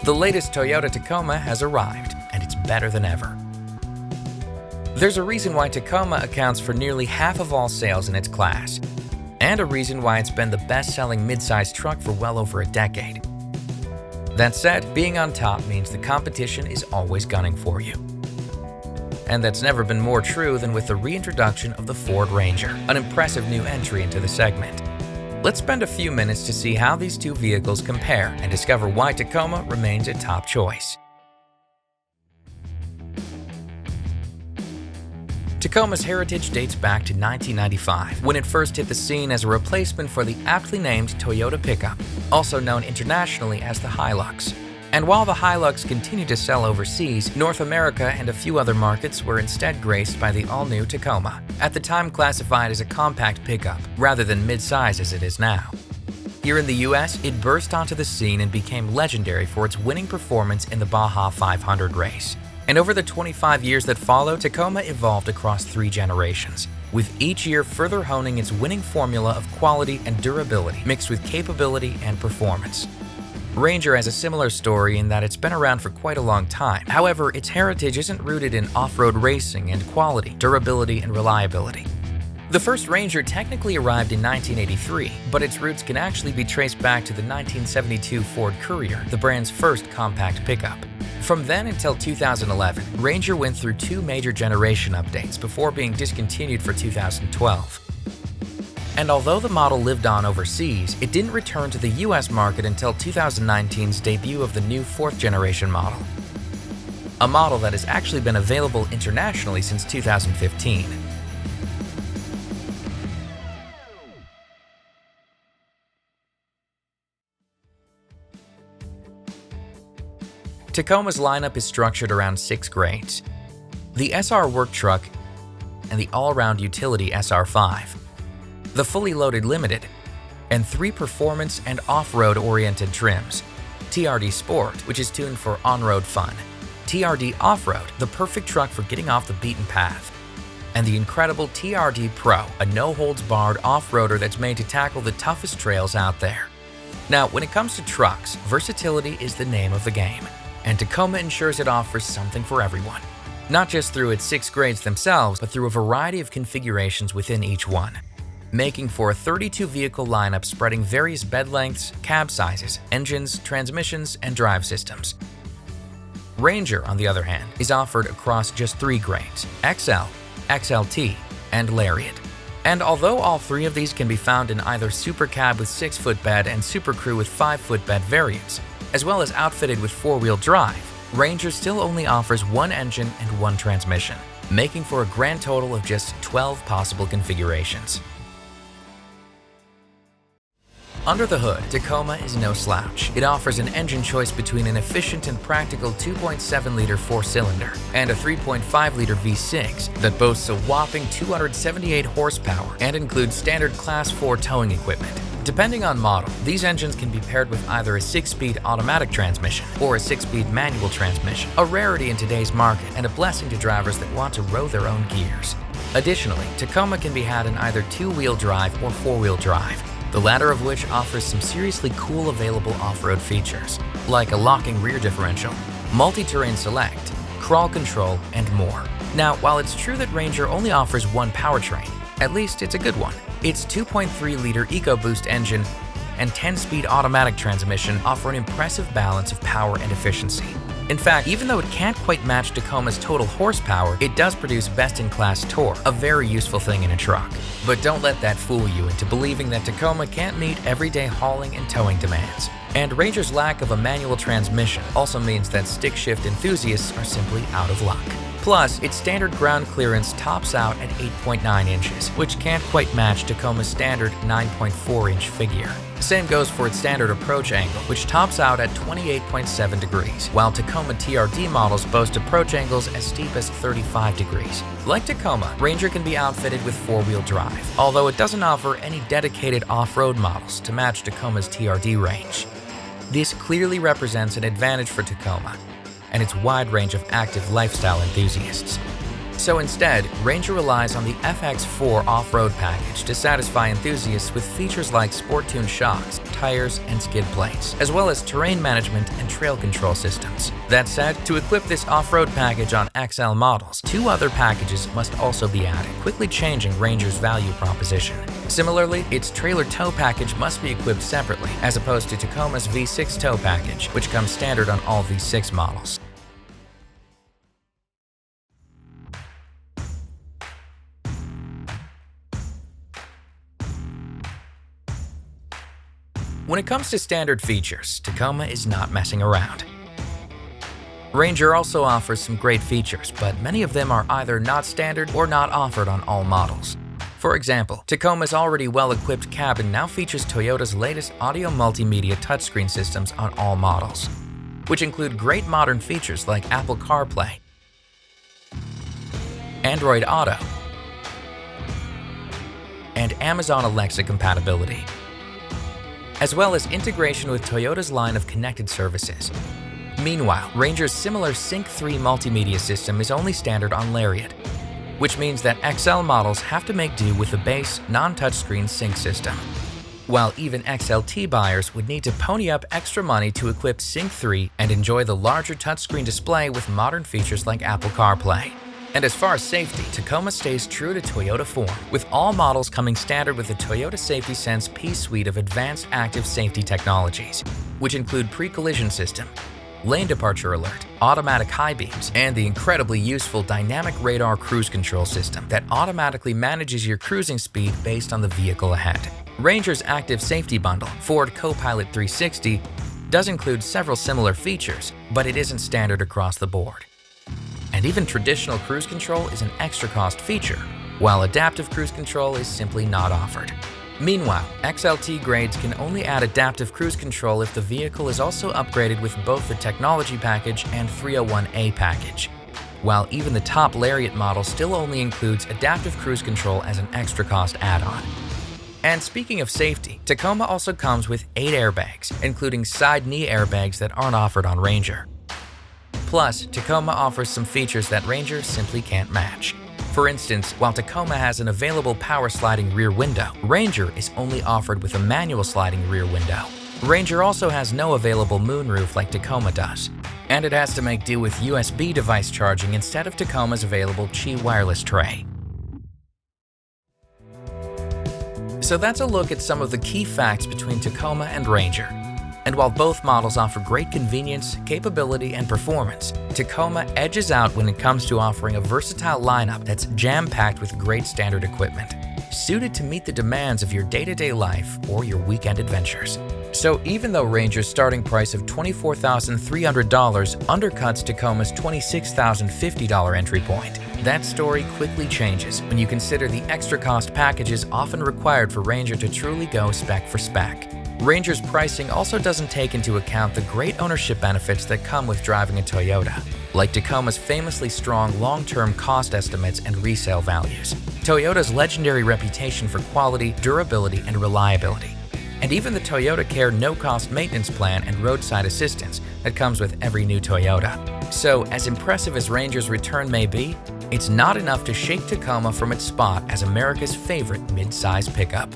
The latest Toyota Tacoma has arrived, and it's better than ever. There's a reason why Tacoma accounts for nearly half of all sales in its class, and a reason why it's been the best-selling midsize truck for well over a decade. That said, being on top means the competition is always gunning for you. And that's never been more true than with the reintroduction of the Ford Ranger, an impressive new entry into the segment. Let's spend a few minutes to see how these two vehicles compare and discover why Tacoma remains a top choice. Tacoma's heritage dates back to 1995, when it first hit the scene as a replacement for the aptly named Toyota pickup, also known internationally as the Hilux. And while the Hilux continued to sell overseas, North America and a few other markets were instead graced by the all-new Tacoma, at the time classified as a compact pickup, rather than mid-size as it is now. Here in the US, it burst onto the scene and became legendary for its winning performance in the Baja 500 race. And over the 25 years that followed, Tacoma evolved across 3 generations, with each year further honing its winning formula of quality and durability mixed with capability and performance. Ranger has a similar story in that it's been around for quite a long time. However, its heritage isn't rooted in off-road racing and quality, durability, and reliability. The first Ranger technically arrived in 1983, but its roots can actually be traced back to the 1972 Ford Courier, the brand's first compact pickup. From then until 2011, Ranger went through 2 major generation updates before being discontinued for 2012. And although the model lived on overseas, it didn't return to the US market until 2019's debut of the new 4th generation model, a model that has actually been available internationally since 2015. Tacoma's lineup is structured around 6 grades: the SR Work Truck and the all-around utility SR5, the fully loaded Limited, and 3 performance and off-road oriented trims: TRD Sport, which is tuned for on-road fun; TRD Off-Road, the perfect truck for getting off the beaten path; and the incredible TRD Pro, a no-holds-barred off-roader that's made to tackle the toughest trails out there. Now, when it comes to trucks, versatility is the name of the game, and Tacoma ensures it offers something for everyone, not just through its 6 grades themselves, but through a variety of configurations within each one, making for a 32-vehicle lineup spreading various bed lengths, cab sizes, engines, transmissions, and drive systems. Ranger, on the other hand, is offered across just 3 grades: XL, XLT, and Lariat. And although all 3 of these can be found in either Super Cab with 6-foot bed and Super Crew with 5-foot bed variants, as well as outfitted with 4-wheel drive, Ranger still only offers 1 engine and 1 transmission, making for a grand total of just 12 possible configurations. Under the hood, Tacoma is no slouch. It offers an engine choice between an efficient and practical 2.7-liter 4-cylinder and a 3.5-liter V6 that boasts a whopping 278 horsepower and includes standard Class 4 towing equipment. Depending on model, these engines can be paired with either a 6-speed automatic transmission or a 6-speed manual transmission, a rarity in today's market and a blessing to drivers that want to row their own gears. Additionally, Tacoma can be had in either 2-wheel drive or 4-wheel drive, the latter of which offers some seriously cool available off-road features, like a locking rear differential, multi-terrain select, crawl control, and more. Now, while it's true that Ranger only offers 1 powertrain, at least it's a good one. Its 2.3-liter EcoBoost engine and 10-speed automatic transmission offer an impressive balance of power and efficiency. In fact, even though it can't quite match Tacoma's total horsepower, it does produce best-in-class torque, a very useful thing in a truck. But don't let that fool you into believing that Tacoma can't meet everyday hauling and towing demands. And Ranger's lack of a manual transmission also means that stick-shift enthusiasts are simply out of luck. Plus, its standard ground clearance tops out at 8.9 inches, which can't quite match Tacoma's standard 9.4-inch figure. Same goes for its standard approach angle, which tops out at 28.7 degrees, while Tacoma TRD models boast approach angles as steep as 35 degrees. Like Tacoma, Ranger can be outfitted with 4-wheel drive, although it doesn't offer any dedicated off-road models to match Tacoma's TRD range. This clearly represents an advantage for Tacoma and its wide range of active lifestyle enthusiasts. So instead, Ranger relies on the FX4 off-road package to satisfy enthusiasts with features like sport-tuned shocks, tires, and skid plates, as well as terrain management and trail control systems. That said, to equip this off-road package on XL models, 2 other packages must also be added, quickly changing Ranger's value proposition. Similarly, its trailer tow package must be equipped separately, as opposed to Tacoma's V6 tow package, which comes standard on all V6 models. When it comes to standard features, Tacoma is not messing around. Ranger also offers some great features, but many of them are either not standard or not offered on all models. For example, Tacoma's already well-equipped cabin now features Toyota's latest audio multimedia touchscreen systems on all models, which include great modern features like Apple CarPlay, Android Auto, and Amazon Alexa compatibility, as well as integration with Toyota's line of connected services. Meanwhile, Ranger's similar Sync 3 multimedia system is only standard on Lariat, which means that XL models have to make do with the base, non-touchscreen Sync system, while even XLT buyers would need to pony up extra money to equip Sync 3 and enjoy the larger touchscreen display with modern features like Apple CarPlay. And as far as safety, Tacoma stays true to Toyota form, with all models coming standard with the Toyota Safety Sense P suite of advanced active safety technologies, which include pre-collision system, lane departure alert, automatic high beams, and the incredibly useful dynamic radar cruise control system that automatically manages your cruising speed based on the vehicle ahead. Ranger's active safety bundle, Ford Co-Pilot 360, does include several similar features, but it isn't standard across the board. And even traditional cruise control is an extra cost feature, while adaptive cruise control is simply not offered. Meanwhile, XLT grades can only add adaptive cruise control if the vehicle is also upgraded with both the technology package and 301A package, while even the top Lariat model still only includes adaptive cruise control as an extra cost add-on. And speaking of safety, Tacoma also comes with 8 airbags, including side knee airbags that aren't offered on Ranger. Plus, Tacoma offers some features that Ranger simply can't match. For instance, while Tacoma has an available power sliding rear window, Ranger is only offered with a manual sliding rear window. Ranger also has no available moonroof like Tacoma does, and it has to make do with USB device charging instead of Tacoma's available Qi wireless tray. So that's a look at some of the key facts between Tacoma and Ranger. And while both models offer great convenience, capability, and performance, Tacoma edges out when it comes to offering a versatile lineup that's jam-packed with great standard equipment, suited to meet the demands of your day-to-day life or your weekend adventures. So even though Ranger's starting price of $24,300 undercuts Tacoma's $26,050 entry point, that story quickly changes when you consider the extra cost packages often required for Ranger to truly go spec for spec. Ranger's pricing also doesn't take into account the great ownership benefits that come with driving a Toyota, like Tacoma's famously strong long-term cost estimates and resale values, Toyota's legendary reputation for quality, durability, and reliability, and even the Toyota Care no-cost maintenance plan and roadside assistance that comes with every new Toyota. So, as impressive as Ranger's return may be, it's not enough to shake Tacoma from its spot as America's favorite mid-size pickup.